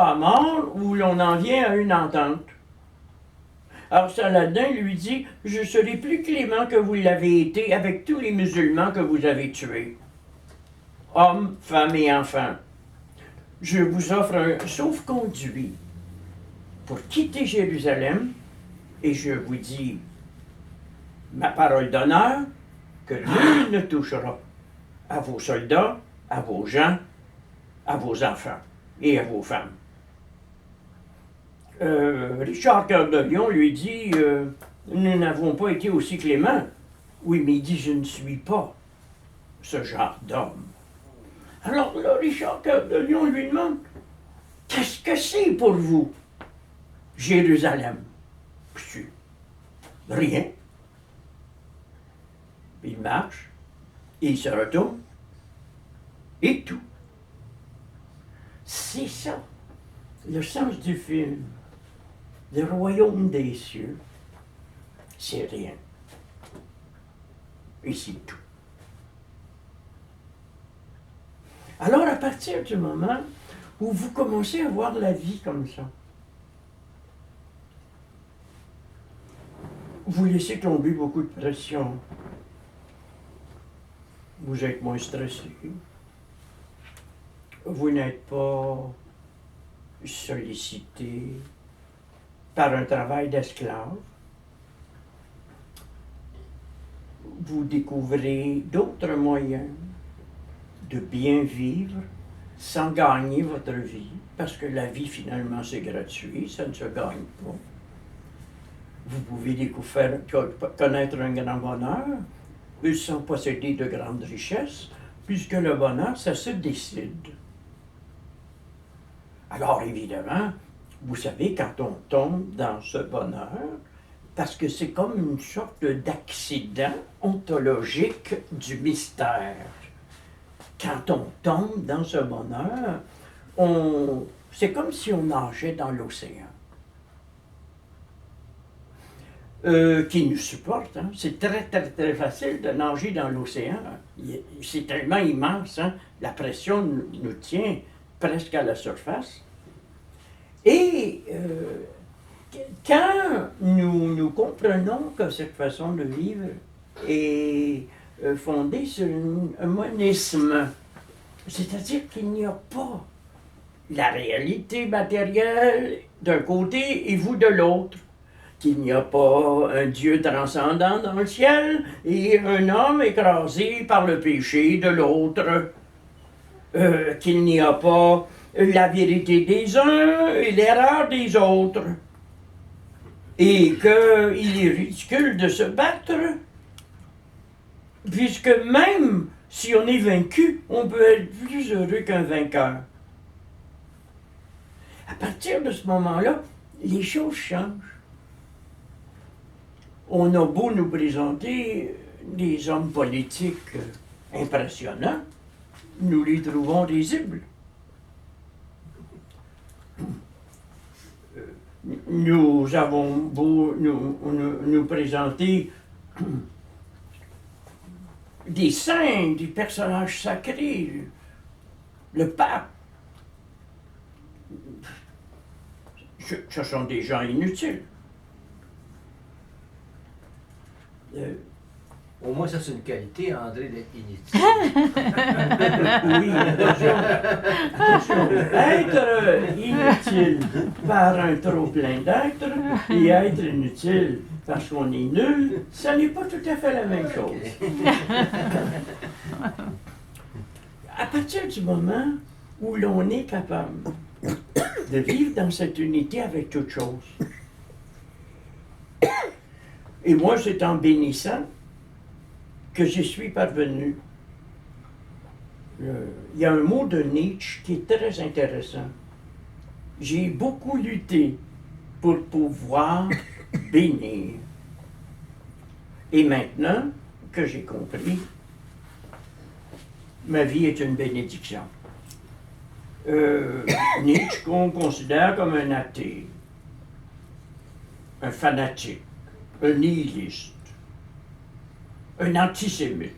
à mort où l'on en vient à une entente. Alors Saladin lui dit, je serai plus clément que vous l'avez été avec tous les musulmans que vous avez tués, hommes, femmes et enfants. Je vous offre un sauf-conduit pour quitter Jérusalem et je vous dis ma parole d'honneur que nul ne touchera à vos soldats, à vos gens, à vos enfants et à vos femmes. Richard Cœur de Lion lui dit nous n'avons pas été aussi cléments. Oui, mais il dit je ne suis pas ce genre d'homme. Alors là, Richard Cœur de Lion lui demande qu'est-ce que c'est pour vous, Jérusalem? Puis, rien. Il marche, il se retourne, et tout. C'est ça, le sens du film. Le royaume des cieux, c'est rien. Et c'est tout. Alors, à partir du moment où vous commencez à voir la vie comme ça, vous laissez tomber beaucoup de pression. Vous êtes moins stressé. Vous n'êtes pas sollicité par un travail d'esclave. Vous découvrez d'autres moyens de bien vivre sans gagner votre vie, parce que la vie, finalement, c'est gratuit, ça ne se gagne pas. Vous pouvez connaître un grand bonheur, sans posséder de grandes richesses, puisque le bonheur, ça se décide. Alors, évidemment, vous savez, quand on tombe dans ce bonheur, parce que c'est comme une sorte d'accident ontologique du mystère. Quand on tombe dans ce bonheur, c'est comme si on nageait dans l'océan. Qui nous supporte. Hein. C'est très, très, très facile de nager dans l'océan. C'est tellement immense. Hein. La pression nous tient presque à la surface. Et quand nous comprenons que cette façon de vivre est fondée sur un monisme, c'est-à-dire qu'il n'y a pas la réalité matérielle d'un côté et vous de l'autre, qu'il n'y a pas un Dieu transcendant dans le ciel et un homme écrasé par le péché de l'autre, qu'il n'y a pas la vérité des uns et l'erreur des autres, et qu'il est ridicule de se battre, puisque même si on est vaincu, on peut être plus heureux qu'un vainqueur. À partir de ce moment-là, les choses changent. On a beau nous présenter des hommes politiques impressionnants, nous les trouvons risibles. Nous avons beau nous présenter des saints, des personnages sacrés, le pape. Ce sont des gens inutiles. Au moins, ça, c'est une qualité, André, d'être inutile. Oui, attention. Être inutile par un trop-plein d'être et être inutile parce qu'on est nul, ça n'est pas tout à fait la même chose. À partir du moment où l'on est capable de vivre dans cette unité avec toute chose, et moi, c'est en bénissant que j'y suis parvenu. Il y a un mot de Nietzsche qui est très intéressant. J'ai beaucoup lutté pour pouvoir bénir. Et maintenant que j'ai compris, ma vie est une bénédiction. Nietzsche qu'on considère comme un athée, un fanatique, un nihiliste, un antisémite,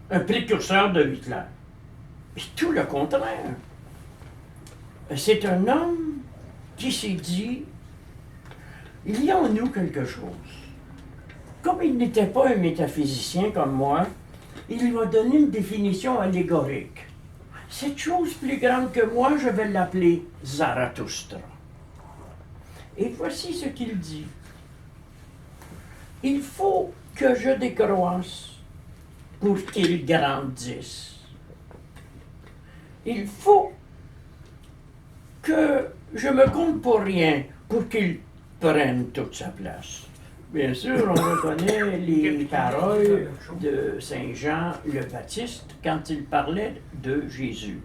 un précurseur de Hitler. Mais tout le contraire. c'est un homme qui s'est dit, il y a en nous quelque chose. Comme il n'était pas un métaphysicien comme moi, il m'a donné une définition allégorique. Cette chose plus grande que moi, je vais l'appeler Zarathustra. Et voici ce qu'il dit. Il faut que je décroisse pour qu'il grandisse. Il faut que je me compte pour rien pour qu'il prenne toute sa place. Bien sûr, on reconnaît les paroles de Saint Jean le Baptiste quand il parlait de Jésus.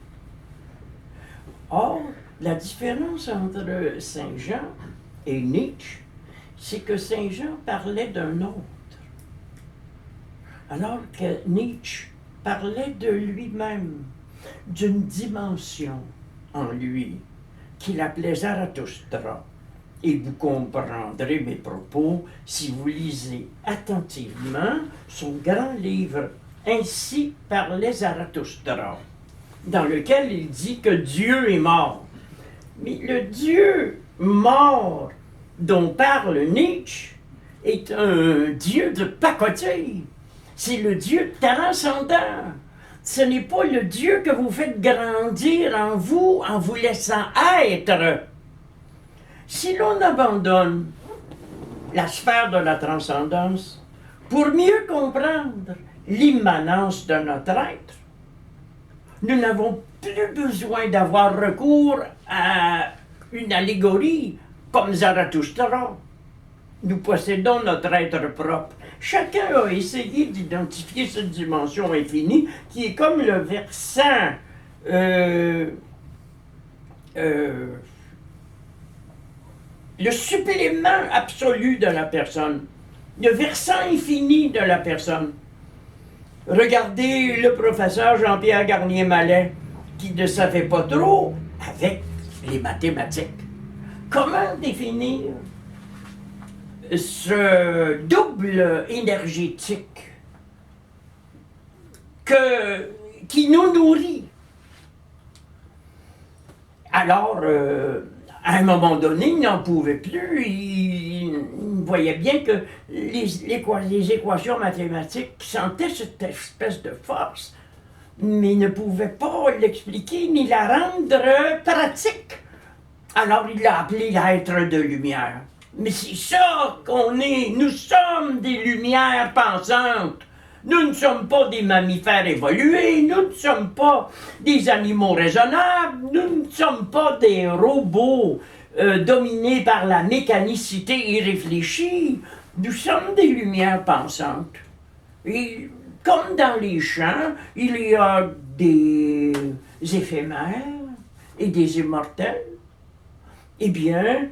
Or, la différence entre Saint Jean et Nietzsche, c'est que Saint Jean parlait d'un autre, alors que Nietzsche parlait de lui-même, d'une dimension en lui, qu'il appelait Zarathustra. Et vous comprendrez mes propos si vous lisez attentivement son grand livre « Ainsi parlait Zarathustra », dans lequel il dit que Dieu est mort. Mais le Dieu mort dont parle Nietzsche est un Dieu de pacotille. C'est le Dieu transcendant. Ce n'est pas le Dieu que vous faites grandir en vous laissant être. Si l'on abandonne la sphère de la transcendance pour mieux comprendre l'immanence de notre être, nous n'avons plus besoin d'avoir recours à une allégorie comme Zarathustra. Nous possédons notre être propre. Chacun a essayé d'identifier cette dimension infinie qui est comme le versant le supplément absolu de la personne, le versant infini de la personne. Regardez le professeur Jean-Pierre Garnier-Mallet, qui ne savait pas trop avec les mathématiques. Comment définir ce double énergétique qui nous nourrit? Alors, à un moment donné, il n'en pouvait plus. Il voyait bien que les équations mathématiques sentaient cette espèce de force, mais ne pouvaient pas l'expliquer ni la rendre pratique. Alors il l'a appelé l'être de lumière. Mais c'est ça qu'on est. Nous sommes des lumières pensantes. Nous ne sommes pas des mammifères évolués, nous ne sommes pas des animaux raisonnables, nous ne sommes pas des robots dominés par la mécanicité irréfléchie. Nous sommes des lumières pensantes. Et comme dans les champs, il y a des éphémères et des immortels. Eh bien,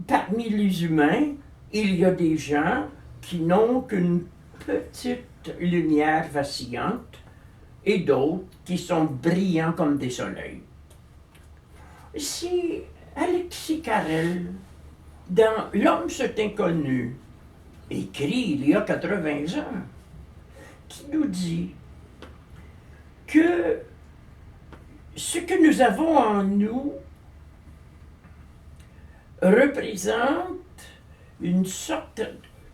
parmi les humains, il y a des gens qui n'ont qu'une petite lumière vacillante et d'autres qui sont brillants comme des soleils. Si Alexis Carrel, dans L'homme cet inconnu, écrit il y a 80 ans, qui nous dit que ce que nous avons en nous représente une sorte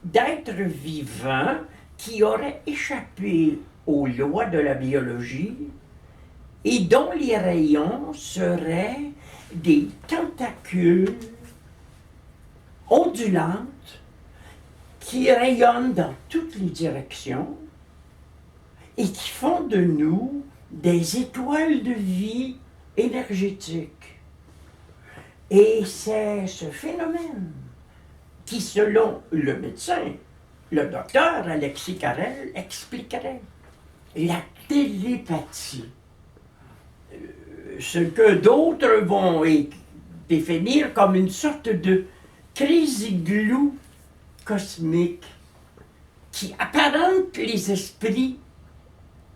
d'être vivant qui aurait échappé aux lois de la biologie et dont les rayons seraient des tentacules ondulantes qui rayonnent dans toutes les directions et qui font de nous des étoiles de vie énergétiques. Et c'est ce phénomène qui, selon le médecin, le docteur Alexis Carrel, expliquerait la télépathie. Ce que d'autres vont définir comme une sorte de crazy glue cosmique qui apparente les esprits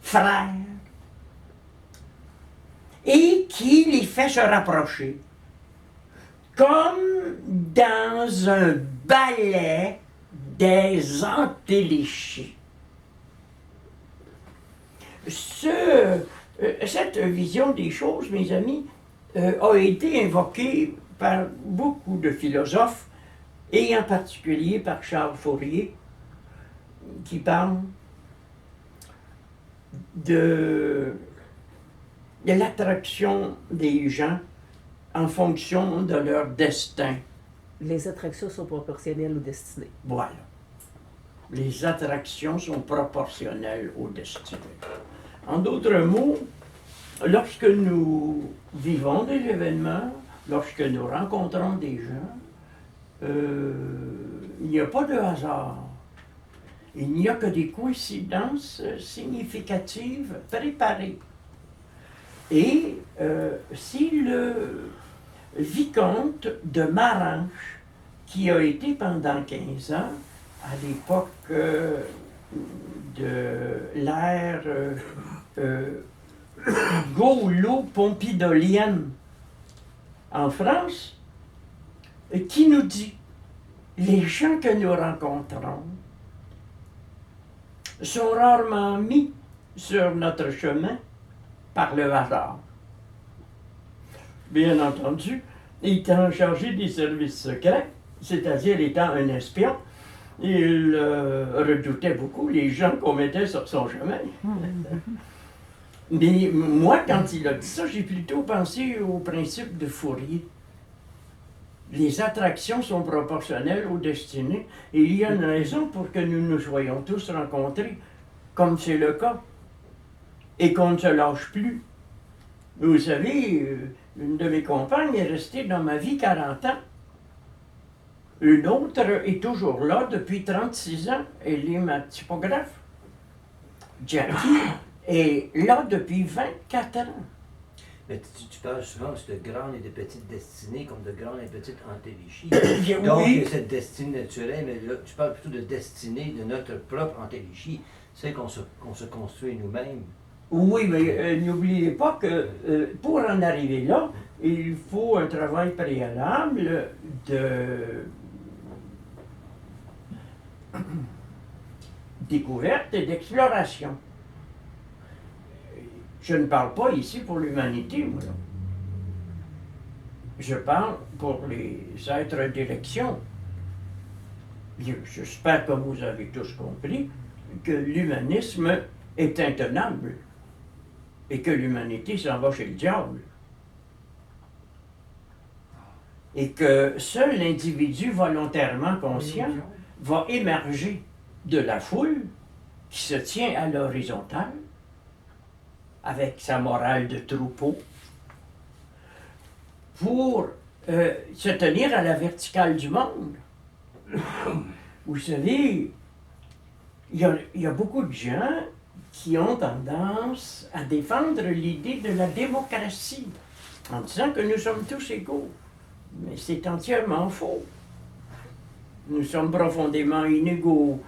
frères et qui les fait se rapprocher. Comme dans un ballet des entéléchies. Cette vision des choses, mes amis, a été invoqué par beaucoup de philosophes, et en particulier par Charles Fourier, qui parle de l'attraction des gens en fonction de leur destin. Les attractions sont proportionnelles aux destinées. Voilà. Les attractions sont proportionnelles aux destinées. En d'autres mots, lorsque nous vivons des événements, lorsque nous rencontrons des gens, il n'y a pas de hasard. Il n'y a que des coïncidences significatives préparées. Et si le vicomte de Marange, qui a été pendant 15 ans, à l'époque de l'ère gaulo-pompidolienne en France, qui nous dit « Les gens que nous rencontrons sont rarement mis sur notre chemin par le hasard. » Bien entendu, étant chargé des services secrets, c'est-à-dire étant un espion, il redoutait beaucoup les gens qu'on mettait sur son chemin. Mais moi, quand il a dit ça, j'ai plutôt pensé au principe de Fourier. Les attractions sont proportionnelles aux destinées, et il y a une raison pour que nous nous soyons tous rencontrés, comme c'est le cas, et qu'on ne se lâche plus. Vous savez, une de mes compagnes est restée dans ma vie 40 ans. Une autre est toujours là depuis 36 ans. Elle est ma typographe. Jackie est là depuis 24 ans. Mais tu parles souvent de grandes et de petites destinées, comme de grandes et petites antélichies. Oui. Donc, il y a cette destinée naturelle, mais là, tu parles plutôt de destinée de notre propre antélichie, celle qu'on se construit nous-mêmes. Oui, mais n'oubliez pas que pour en arriver là, il faut un travail préalable de découverte et d'exploration. Je ne parle pas ici pour l'humanité, moi. Je parle pour les êtres d'élection. J'espère que vous avez tous compris que l'humanisme est intenable et que l'humanité s'en va chez le diable. Et que seul l'individu volontairement conscient va émerger de la foule qui se tient à l'horizontale avec sa morale de troupeau pour se tenir à la verticale du monde. Vous savez, il y a beaucoup de gens qui ont tendance à défendre l'idée de la démocratie en disant que nous sommes tous égaux. Mais c'est entièrement faux. Nous sommes profondément inégaux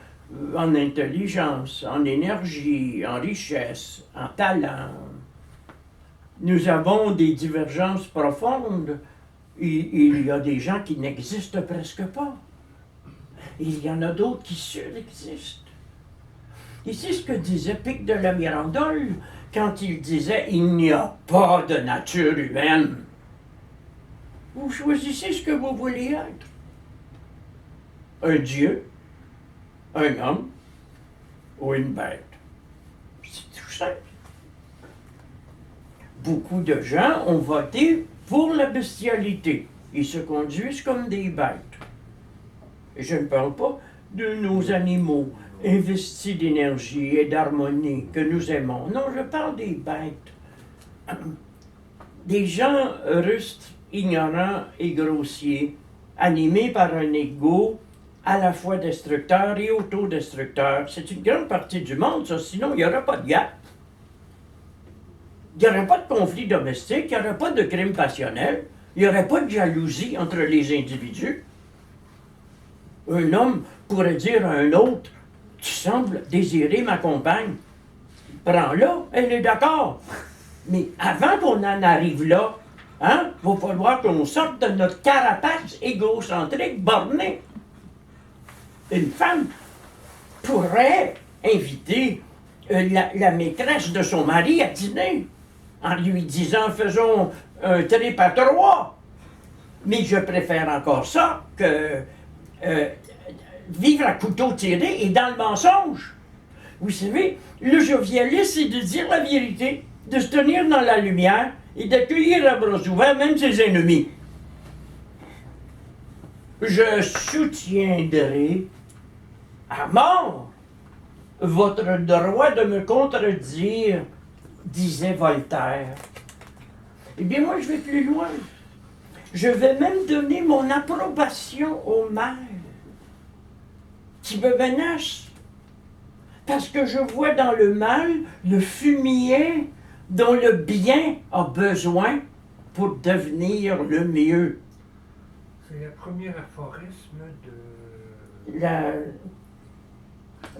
en intelligence, en énergie, en richesse, en talent. Nous avons des divergences profondes. Il y a des gens qui n'existent presque pas. Il y en a d'autres qui surexistent. Et c'est ce que disait Pic de la Mirandole quand il disait « Il n'y a pas de nature humaine ». Vous choisissez ce que vous voulez être. Un dieu, un homme ou une bête. C'est tout simple. Beaucoup de gens ont voté pour la bestialité. Ils se conduisent comme des bêtes. Et je ne parle pas de nos animaux investis d'énergie et d'harmonie que nous aimons. Non, je parle des bêtes. Des gens rustres, ignorants et grossiers, animés par un ego à la fois destructeur et autodestructeur. C'est une grande partie du monde, ça, sinon il n'y aurait pas de guerre. Il n'y aurait pas de conflit domestique, il n'y aurait pas de crime passionnel, il n'y aurait pas de jalousie entre les individus. Un homme pourrait dire à un autre « Tu sembles désirer ma compagne. Prends-la, elle est d'accord. » Mais avant qu'on en arrive là, il va falloir qu'on sorte de notre carapace égocentrique bornée. Une femme pourrait inviter la maîtresse de son mari à dîner en lui disant « Faisons un trip à trois. Mais je préfère encore ça que vivre à couteau tiré et dans le mensonge. Vous savez, le jovialisme, c'est de dire la vérité, de se tenir dans la lumière et d'accueillir à bras ouverts même ses ennemis. Je soutiendrai à mort votre droit de me contredire, disait Voltaire. Eh bien, moi, je vais plus loin. Je vais même donner mon approbation au mal qui me menace. Parce que je vois dans le mal le fumier dont le bien a besoin pour devenir le mieux. C'est le premier aphorisme de...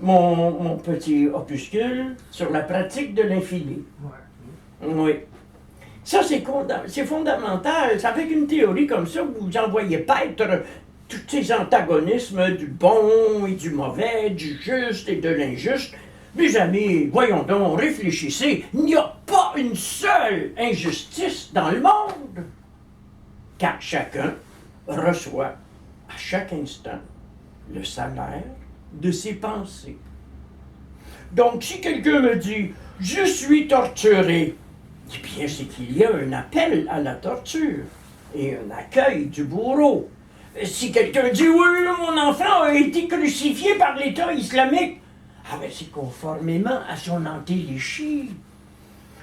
Mon petit opuscule sur la pratique de l'infini. Ouais. Oui. Ça, c'est fondamental. C'est avec une théorie comme ça que vous envoyez paître tous ces antagonismes du bon et du mauvais, du juste et de l'injuste. Mes amis, voyons donc, réfléchissez. Il n'y a pas une seule injustice dans le monde. Car chacun reçoit à chaque instant le salaire de ses pensées. Donc, si quelqu'un me dit « Je suis torturé », eh bien, c'est qu'il y a un appel à la torture et un accueil du bourreau. Si quelqu'un dit « Oui, mon enfant a été crucifié par l'État islamique », ah ben c'est conformément à son antéléchie.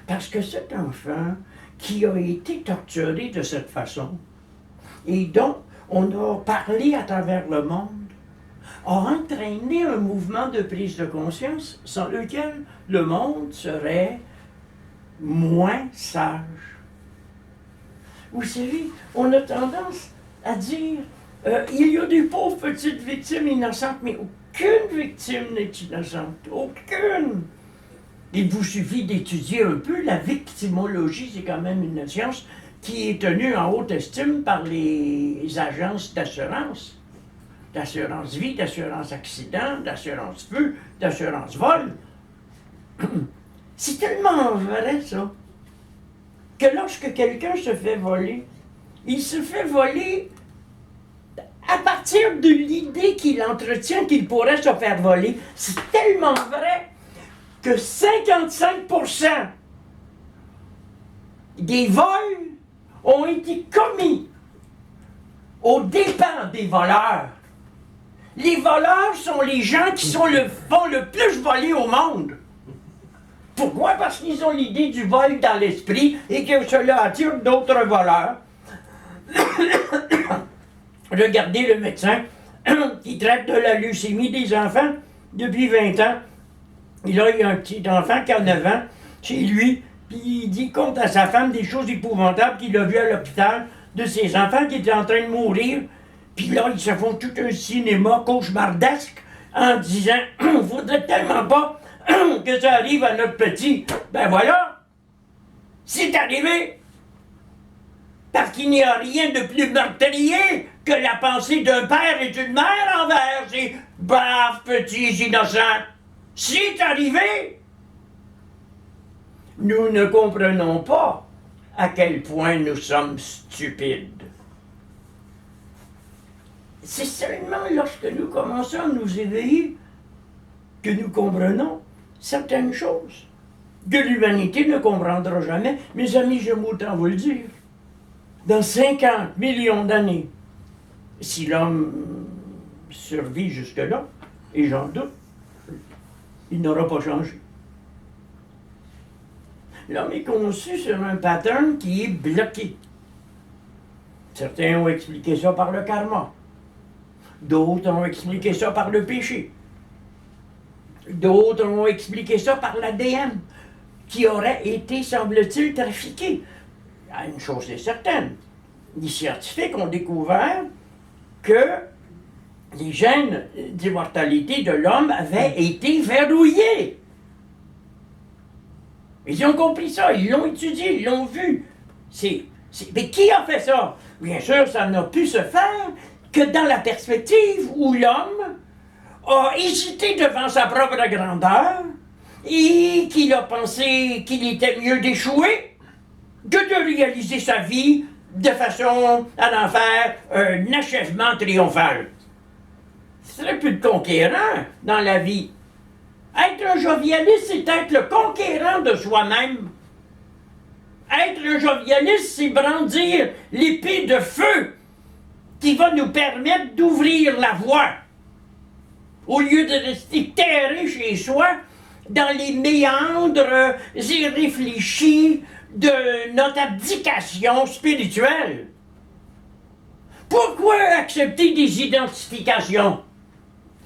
Parce que cet enfant qui a été torturé de cette façon, et dont on a parlé à travers le monde, a entraîné un mouvement de prise de conscience sans lequel le monde serait moins sage. Vous savez, on a tendance à dire il y a des pauvres petites victimes innocentes, mais aucune victime n'est innocente. Aucune! Il vous suffit d'étudier un peu. La victimologie, c'est quand même une science qui est tenue en haute estime par les agences d'assurance. D'assurance vie, d'assurance accident, d'assurance feu, d'assurance vol. C'est tellement vrai, ça, que lorsque quelqu'un se fait voler, il se fait voler à partir de l'idée qu'il entretient qu'il pourrait se faire voler. C'est tellement vrai que 55% des vols ont été commis aux dépens des voleurs. Les voleurs sont les gens qui font le plus voler au monde. Pourquoi? Parce qu'ils ont l'idée du vol dans l'esprit et que cela attire d'autres voleurs. Regardez le médecin qui traite de la leucémie des enfants depuis 20 ans. Et là, il y a un petit enfant qui a 9 ans chez lui, puis il dit compte à sa femme des choses épouvantables qu'il a vues à l'hôpital de ses enfants qui étaient en train de mourir. Puis là, ils se font tout un cinéma cauchemardesque en disant « Il ne faudrait tellement pas que ça arrive à notre petit. » Ben voilà, c'est arrivé. Parce qu'il n'y a rien de plus meurtrier que la pensée d'un père et d'une mère envers ces braves petits innocents. C'est arrivé. Nous ne comprenons pas à quel point nous sommes stupides. C'est seulement lorsque nous commençons à nous éveiller que nous comprenons certaines choses que l'humanité ne comprendra jamais. Mes amis, j'aime autant vous le dire. Dans 50 millions d'années, si l'homme survit jusque-là, et j'en doute, il n'aura pas changé. L'homme est conçu sur un pattern qui est bloqué. Certains ont expliqué ça par le karma. D'autres ont expliqué ça par le péché. D'autres ont expliqué ça par l'ADN, qui aurait été, semble-t-il, trafiqué. Une chose est certaine, les scientifiques ont découvert que les gènes d'immortalité de l'homme avaient été verrouillés. Ils ont compris ça, ils l'ont étudié, ils l'ont vu. Mais qui a fait ça? Bien sûr, ça n'a pu se faire que dans la perspective où l'homme a hésité devant sa propre grandeur et qu'il a pensé qu'il était mieux d'échouer que de réaliser sa vie de façon à en faire un achèvement triomphal. C'est très peu de conquérant dans la vie. Être un jovialiste, c'est être le conquérant de soi-même. Être un jovialiste, c'est brandir l'épée de feu qui va nous permettre d'ouvrir la voie. Au lieu de rester terré chez soi, dans les méandres irréfléchis de notre abdication spirituelle. Pourquoi accepter des identifications?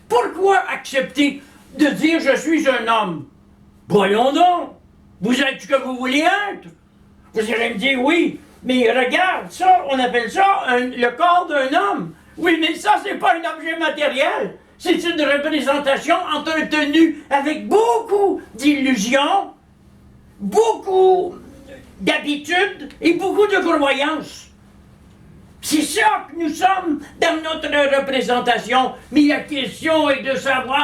Pourquoi accepter de dire « je suis un homme » ? Voyons donc, vous êtes ce que vous voulez être. Vous allez me dire « oui, mais regarde, ça, on appelle ça le corps d'un homme. » Oui, mais ça, c'est pas un objet matériel. C'est une représentation entretenue avec beaucoup d'illusions, beaucoup d'habitudes et beaucoup de croyances. C'est ça que nous sommes dans notre représentation. Mais la question est de savoir